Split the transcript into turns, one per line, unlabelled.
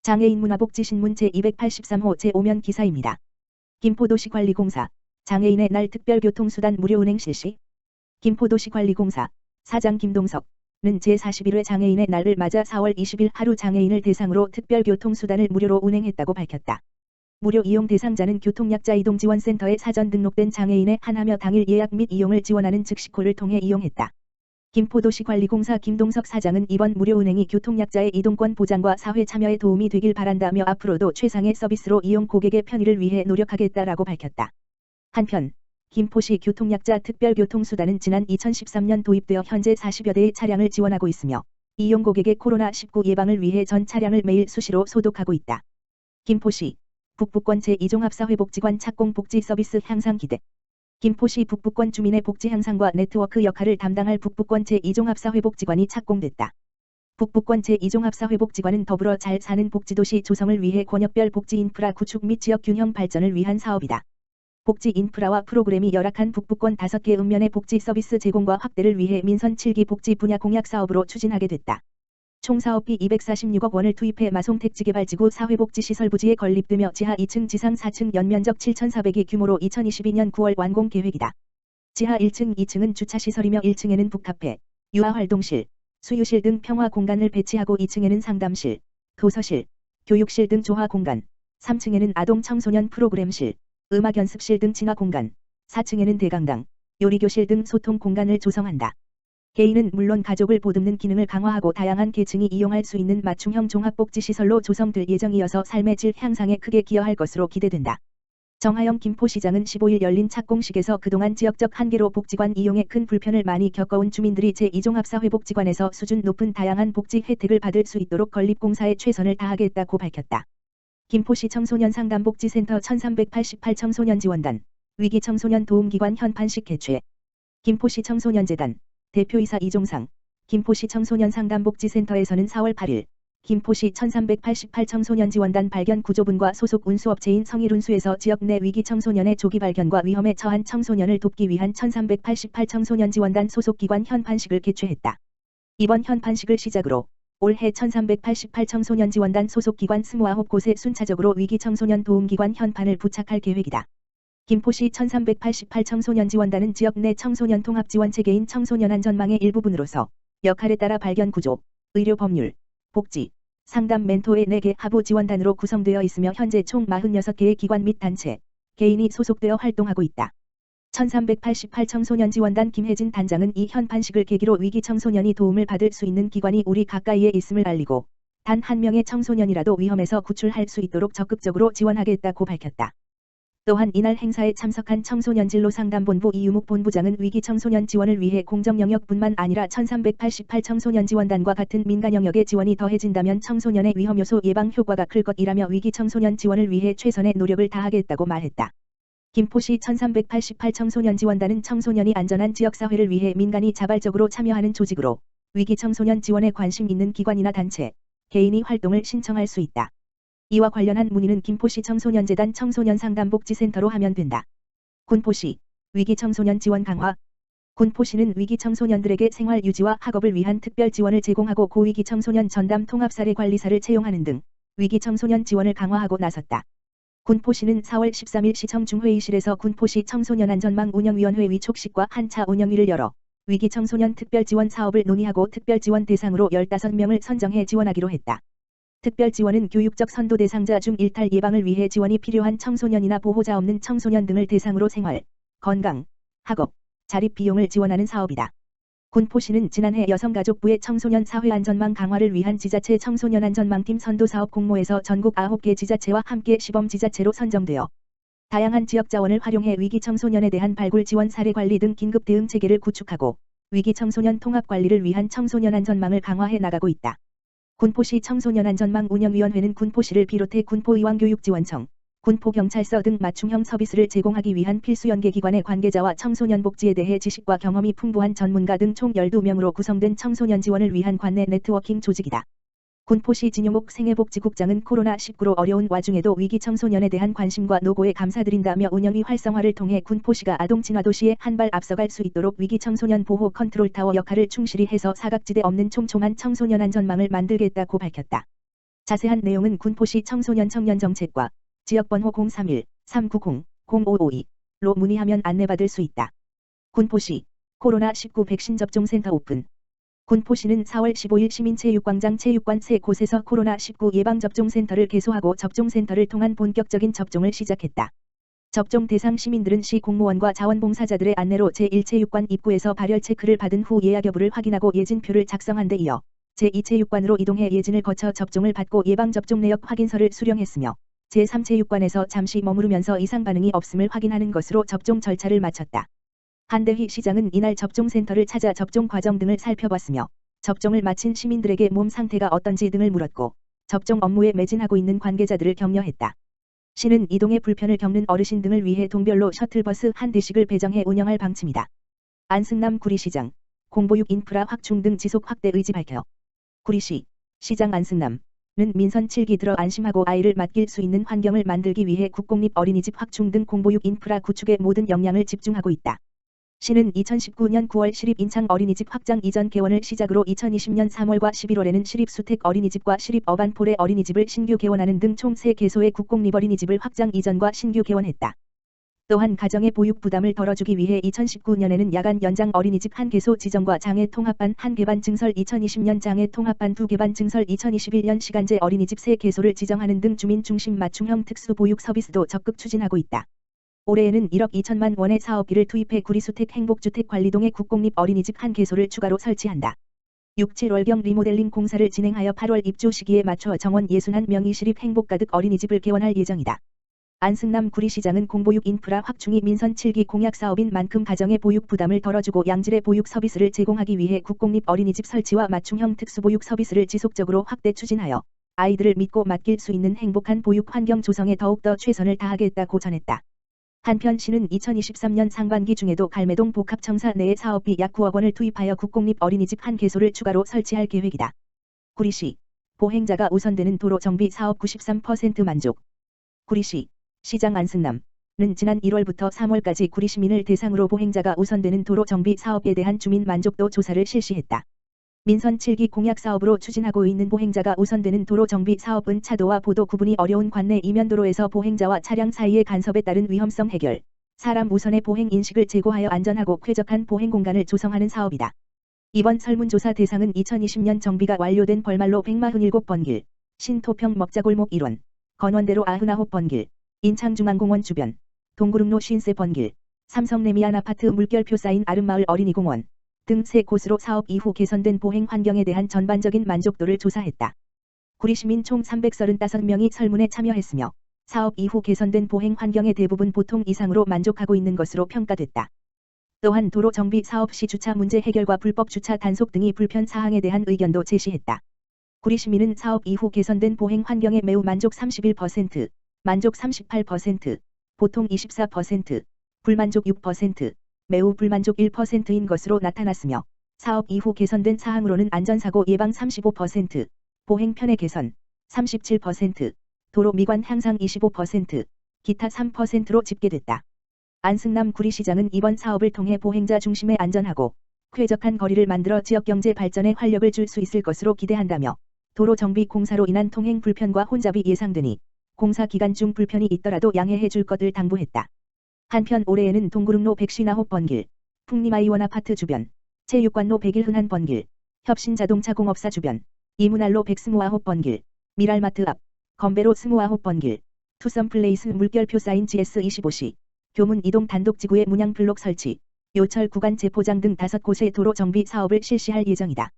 장애인 문화복지신문 제283호 제5면 기사입니다. 김포도시관리공사 장애인의 날 특별교통수단 무료 운행 실시. 김포도시관리공사 사장 김동석은 제41회 장애인의 날을 맞아 4월 20일 하루 장애인을 대상으로 특별교통수단을 무료로 운행했다고 밝혔다. 무료 이용 대상자는 교통약자 이동지원센터에 사전 등록된 장애인의 한하며 당일 예약 및 이용을 지원하는 즉시콜을 통해 이용했다. 김포도시관리공사 김동석 사장은 이번 무료 운행이 교통약자의 이동권 보장과 사회 참여에 도움이 되길 바란다며 앞으로도 최상의 서비스로 이용 고객의 편의를 위해 노력하겠다라고 밝혔다. 한편 김포시 교통약자 특별교통수단은 지난 2013년 도입되어 현재 40여 대의 차량을 지원하고 있으며 이용 고객의 코로나19 예방을 위해 전 차량을 매일 수시로 소독하고 있다. 김포시 북부권 제2종합사회복지관 착공복지 서비스 향상 기대. 김포시 북부권 주민의 복지 향상과 네트워크 역할을 담당할 북부권 제2종합사회복지관이 착공됐다. 북부권 제2종합사회복지관은 더불어 잘 사는 복지도시 조성을 위해 권역별 복지 인프라 구축 및 지역 균형 발전을 위한 사업이다. 복지 인프라와 프로그램이 열악한 북부권 5개 읍면의 복지 서비스 제공과 확대를 위해 민선 7기 복지 분야 공약 사업으로 추진하게 됐다. 총 사업비 246억 원을 투입해 마송택지개발지구 사회복지시설 부지에 건립되며 지하 2층 지상 4층 연면적 7,400이 규모로 2022년 9월 완공 계획이다. 지하 1층 2층은 주차시설이며 1층에는 북카페, 유아활동실, 수유실 등 평화 공간을 배치하고 2층에는 상담실, 도서실, 교육실 등 조화 공간, 3층에는 아동 청소년 프로그램실, 음악 연습실 등 친화 공간, 4층에는 대강당, 요리교실 등 소통 공간을 조성한다. 개인은 물론 가족을 보듬는 기능을 강화하고 다양한 계층이 이용할 수 있는 맞춤형 종합복지시설로 조성될 예정이어서 삶의 질 향상에 크게 기여할 것으로 기대된다. 정하영 김포시장은 15일 열린 착공식에서 그동안 지역적 한계로 복지관 이용에 큰 불편을 많이 겪어온 주민들이 제2종합사회복지관에서 수준 높은 다양한 복지 혜택을 받을 수 있도록 건립공사에 최선을 다하겠다고 밝혔다. 김포시 청소년 상담복지센터 1388 청소년 지원단, 위기 청소년 도움기관 현판식 개최. 김포시 청소년재단 대표이사 이종상, 김포시 청소년 상담복지센터에서는 4월 8일 김포시 1388 청소년 지원단 발견 구조분과 소속 운수업체인 성일운수에서 지역 내 위기 청소년의 조기 발견과 위험에 처한 청소년을 돕기 위한 1388 청소년 지원단 소속기관 현판식을 개최했다. 이번 현판식을 시작으로 올해 1388 청소년 지원단 소속기관 29곳에 순차적으로 위기 청소년 도움기관 현판을 부착할 계획이다. 김포시 1388 청소년 지원단은 지역 내 청소년 통합지원체계인 청소년안전망의 일부분으로서 역할에 따라 발견 구조, 의료 법률, 복지, 상담 멘토의 4개 하부 지원단으로 구성되어 있으며 현재 총 46개의 기관 및 단체, 개인이 소속되어 활동하고 있다. 1388 청소년 지원단 김혜진 단장은 이 현판식을 계기로 위기 청소년이 도움을 받을 수 있는 기관이 우리 가까이에 있음을 알리고 단 한 명의 청소년이라도 위험에서 구출할 수 있도록 적극적으로 지원하겠다고 밝혔다. 또한 이날 행사에 참석한 청소년진로상담본부 이유묵 본부장은 위기 청소년 지원을 위해 공정 영역뿐만 아니라 1388 청소년 지원단과 같은 민간 영역의 지원이 더해진다면 청소년의 위험 요소 예방 효과가 클 것이라며 위기 청소년 지원을 위해 최선의 노력을 다하겠다고 말했다. 김포시 1388 청소년 지원단은 청소년이 안전한 지역사회를 위해 민간이 자발적으로 참여하는 조직으로 위기 청소년 지원에 관심 있는 기관이나 단체, 개인이 활동을 신청할 수 있다. 이와 관련한 문의는 김포시 청소년재단 청소년상담복지센터로 하면 된다. 군포시 위기 청소년 지원 강화. 군포시는 위기 청소년들에게 생활 유지와 학업을 위한 특별 지원을 제공하고 고위기 청소년 전담 통합사례관리사를 채용하는 등 위기 청소년 지원을 강화하고 나섰다. 군포시는 4월 13일 시청 중회의실에서 군포시 청소년안전망 운영위원회 위촉식과 한차 운영위를 열어 위기 청소년 특별 지원 사업을 논의하고 특별 지원 대상으로 15명을 선정해 지원하기로 했다. 특별 지원은 교육적 선도 대상자 중 일탈 예방을 위해 지원이 필요한 청소년이나 보호자 없는 청소년 등을 대상으로 생활, 건강, 학업, 자립 비용을 지원하는 사업이다. 군포시는 지난해 여성가족부의 청소년 사회안전망 강화를 위한 지자체 청소년안전망팀 선도사업 공모에서 전국 9개 지자체와 함께 시범 지자체로 선정되어 다양한 지역 자원을 활용해 위기 청소년에 대한 발굴 지원 사례 관리 등 긴급 대응 체계를 구축하고 위기 청소년 통합 관리를 위한 청소년 안전망을 강화해 나가고 있다. 군포시 청소년안전망 운영위원회는 군포시를 비롯해 군포의왕교육지원청, 군포경찰서 등 맞춤형 서비스를 제공하기 위한 필수 연계기관의 관계자와 청소년 복지에 대해 지식과 경험이 풍부한 전문가 등 총 12명으로 구성된 청소년 지원을 위한 관내 네트워킹 조직이다. 군포시 진용옥 생애복지국장은 코로나19로 어려운 와중에도 위기 청소년에 대한 관심과 노고에 감사드린다며 운영위 활성화를 통해 군포시가 아동 친화도시에 한 발 앞서갈 수 있도록 위기 청소년 보호 컨트롤타워 역할을 충실히 해서 사각지대 없는 촘촘한 청소년 안전망을 만들겠다고 밝혔다. 자세한 내용은 군포시 청소년 청년 정책과 지역번호 031-390-0552로 문의하면 안내받을 수 있다. 군포시 코로나19 백신 접종센터 오픈. 군포시는 4월 15일 시민체육광장 체육관 세 곳에서 코로나19 예방접종센터를 개소하고 접종센터를 통한 본격적인 접종을 시작했다. 접종 대상 시민들은 시 공무원과 자원봉사자들의 안내로 제1체육관 입구에서 발열 체크를 받은 후 예약 여부를 확인하고 예진표를 작성한 데 이어 제2체육관으로 이동해 예진을 거쳐 접종을 받고 예방접종 내역 확인서를 수령했으며 제3체육관에서 잠시 머무르면서 이상 반응이 없음을 확인하는 것으로 접종 절차를 마쳤다. 한대휘 시장은 이날 접종센터를 찾아 접종 과정 등을 살펴봤으며 접종을 마친 시민들에게 몸 상태가 어떤지 등을 물었고 접종 업무에 매진하고 있는 관계자들을 격려했다. 시는 이동에 불편을 겪는 어르신 등을 위해 동별로 셔틀버스 한 대씩을 배정해 운영할 방침이다. 안승남 구리시장 공보육 인프라 확충 등 지속 확대 의지 밝혀. 구리시 시장 안승남은 민선 7기 들어 안심하고 아이를 맡길 수 있는 환경을 만들기 위해 국공립 어린이집 확충 등 공보육 인프라 구축에 모든 역량을 집중하고 있다. 시는 2019년 9월 시립 인창 어린이집 확장 이전 개원을 시작으로 2020년 3월과 11월에는 시립수택 어린이집과 시립 어반폴의 어린이집을 신규 개원하는 등 총 3개소의 국공립 어린이집을 확장 이전과 신규 개원했다. 또한 가정의 보육 부담을 덜어주기 위해 2019년에는 야간 연장 어린이집 1개소 지정과 장애 통합반 1개반 증설 2020년 장애 통합반 2개반 증설 2021년 시간제 어린이집 3개소를 지정하는 등 주민 중심 맞춤형 특수 보육 서비스도 적극 추진하고 있다. 올해에는 1억 2천만 원의 사업비를 투입해 구리수택 행복주택 관리동에 국공립 어린이집 1개소를 추가로 설치한다. 6, 7월경 리모델링 공사를 진행하여 8월 입주 시기에 맞춰 정원 61명이 시립 행복가득 어린이집을 개원할 예정이다. 안승남 구리시장은 공보육 인프라 확충이 민선 7기 공약 사업인 만큼 가정의 보육 부담을 덜어주고 양질의 보육 서비스를 제공하기 위해 국공립 어린이집 설치와 맞춤형 특수보육 서비스를 지속적으로 확대 추진하여 아이들을 믿고 맡길 수 있는 행복한 보육 환경 조성에 더욱더 최선을 다하겠다고 전했다. 한편 시는 2023년 상반기 중에도 갈매동 복합청사 내에 사업비 약 9억 원을 투입하여 국공립 어린이집 1개소를 추가로 설치할 계획이다. 구리시 보행자가 우선되는 도로 정비 사업 93% 만족. 구리시 시장 안승남은 지난 1월부터 3월까지 구리 시민을 대상으로 보행자가 우선되는 도로 정비 사업에 대한 주민 만족도 조사를 실시했다. 민선 7기 공약 사업으로 추진하고 있는 보행자가 우선되는 도로 정비 사업은 차도와 보도 구분이 어려운 관내 이면도로에서 보행자와 차량 사이의 간섭에 따른 위험성 해결, 사람 우선의 보행 인식을 제고하여 안전하고 쾌적한 보행 공간을 조성하는 사업이다. 이번 설문조사 대상은 2020년 정비가 완료된 벌말로 147번 길, 신토평 먹자골목 1원, 건원대로 99번 길, 인창중앙공원 주변, 동구릉로 53번 길, 삼성레미안 아파트 물결표 쌓인 아름마을 어린이공원 등 3곳으로 사업 이후 개선된 보행 환경에 대한 전반적인 만족도를 조사했다. 구리시민 총 335명이 설문에 참여했으며 사업 이후 개선된 보행 환경의 대부분 보통 이상으로 만족하고 있는 것으로 평가됐다. 또한 도로 정비 사업 시 주차 문제 해결과 불법 주차 단속 등이 불편 사항에 대한 의견도 제시했다. 구리시민은 사업 이후 개선된 보행 환경에 매우 만족 31%, 만족 38%, 보통 24%, 불만족 6%, 매우 불만족 1%인 것으로 나타났으며 사업 이후 개선된 사항으로는 안전사고 예방 35%, 보행 편의 개선 37%, 도로 미관 향상 25%, 기타 3%로 집계됐다. 안승남 구리시장은 이번 사업을 통해 보행자 중심의 안전하고 쾌적한 거리를 만들어 지역경제 발전에 활력을 줄 수 있을 것으로 기대한다며 도로 정비 공사로 인한 통행 불편과 혼잡이 예상되니 공사 기간 중 불편이 있더라도 양해해 줄 것을 당부했다. 한편 올해에는 동구릉로 159번 길, 풍림아이원 아파트 주변, 체육관로 101번 길, 협신자동차공업사 주변, 이문알로 129번 길, 미랄마트 앞, 건배로 29번 길, 투썸플레이스 물결표 사인 GS25시, 교문 이동 단독지구의 문양 블록 설치, 요철 구간 재포장 등 5곳의 도로 정비 사업을 실시할 예정이다.